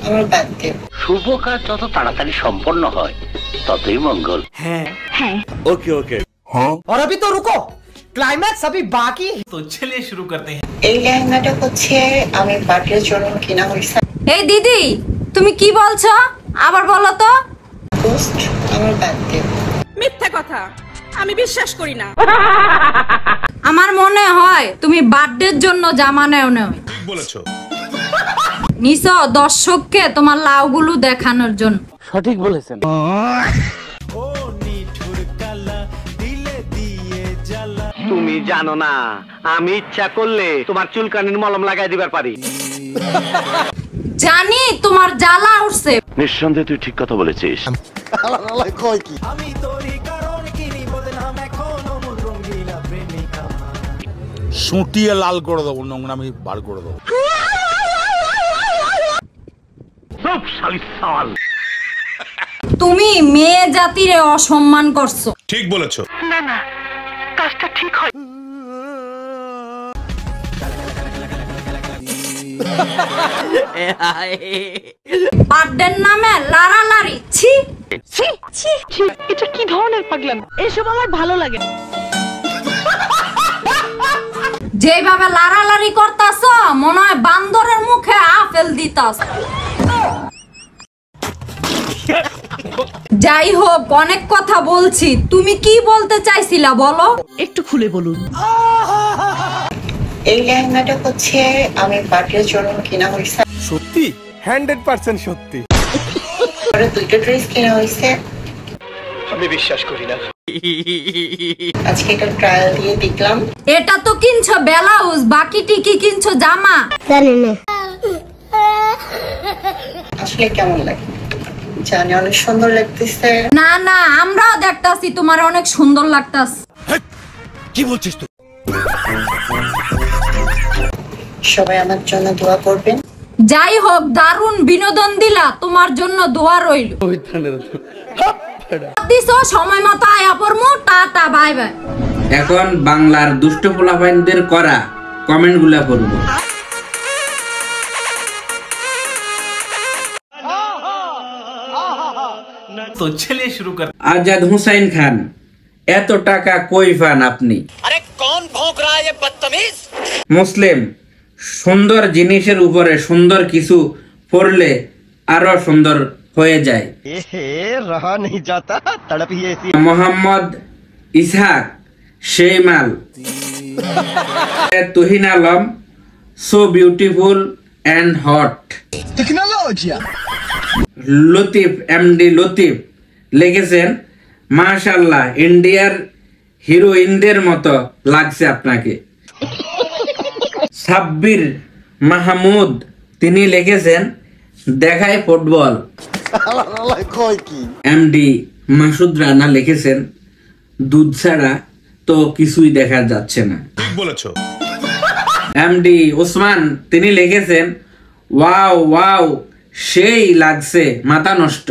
আমার বার্থডে। শুভ কাজ যত তাড়াতাড়ি সম্পন্ন হয় ততই মঙ্গল। হ্যাঁ है ओके ओके हाँ और अभी तो रुको, क्लाइमैक्स अभी बाकी है। तो चलिए शुरू करते हैं। এই লেহেঙ্গাটা হচ্ছে আমি বার্থডের জন্য কিনা হয়েছে। এই দিদি তুমি কি বলছো আবার বলো তো। পোস্ট আমার বার্থডে। মিথ্যা কথা, আমি বিশ্বাস করি না। আমার মনে হয় তুমি বার্থডের জন্য জামা নেও নেও বলেছো নিছো দর্শককে তোমার লাউগুলো দেখানোর জন্য। সঠিক বলেছেন। তুমি জানো না আমি ইচ্ছা করলে তোমার চুলকানির মলম লাগাই দিবার পারি। জানি তোমার জ্বালা উঠছে। নিঃসন্দেহে তুই ঠিক কথা বলেছিস। সুটিয়ে লাল করে দেবো, নোংরামি বার করে দেবো। সব শালি সাল। তুমি মেয়ে জাতিরে অসম্মান করছো। ঠিক বলেছো। না না কাজটা ঠিক হয়। বার্থডের নামে লাড়ালাড়ি, ছি ছি ছি ছি, এটা কি ধরনের পাগলামি? এসব আমার ভালো লাগে না। যেভাবে লাড়ালাড়ি করতাছো মনে হয় বান্দরের মুখে আপেল দিতাছ। যাই হোক অনেক কথা বলছি, তুমি কি বলতে চাইছিলা বলো। একটু খুলে বলুন। এই লেহেঙ্গাটা হচ্ছে আমি বার্থডের জন্য কিনা হয়েছে। সত্যি 100% সত্যি। পরে দুইটা ড্রেস কিনা হয়েছে। আমি বিশ্বাস করি না। আজকে এটা ট্রায়াল দিয়ে দেখলাম। এটা তো কিনছো ব্লাউজ, বাকিটি কি কিনছো জামা। আসলে কেমন লাগে জানি, অনেক সুন্দর লাগতেছে। না না আমরাও দেখতাছি তোমার অনেক সুন্দর লাগতাছে। কি বলছিস তুই? সবাই আমার জন্য দোয়া করবেন। যাই হোক দারুণ বিনোদন দিলা, তোমার জন্য দোয়া রইল। দিছো সময় মতো আয়া পড়মু, টাটা বাই বাই। এখন বাংলার দুষ্ট পোলাপাইনদের করা কমেন্ট গুলা করব। तो चलिए शुरू करते हैं। আজাদ হুসাইন খান, এত টাকা কই পান আপনি? अरे कौन भौंक रहा है ये बदतमीज? মুসলিম, সুন্দর জিনিসের উপরে সুন্দর কিছু পড়লে আরো সুন্দর হয়ে যায়। रहा नहीं जाता, तड़प ही ऐसी। মোহাম্মদ ইসহাক সেই মাল। Tuhin Alam, so beautiful and hot. Latif MD Latif লিখেছেন মাশাআল্লাহ, ইন্ডিয়ার হিরোইনদের মতো লাগছে আপনাকে। সাব্বির মাহমুদ তিনি লিখেছেন দেখায় ফুটবল। এমডি মাসুদ রানা লিখেছেন দুধ ছাড়া তো কিছুই দেখা যাচ্ছে না। ঠিক বলেছো। এমডি ওসমান তিনি লিখেছেন ওয়াও ওয়াও সেই লাগছে মাথা নষ্ট।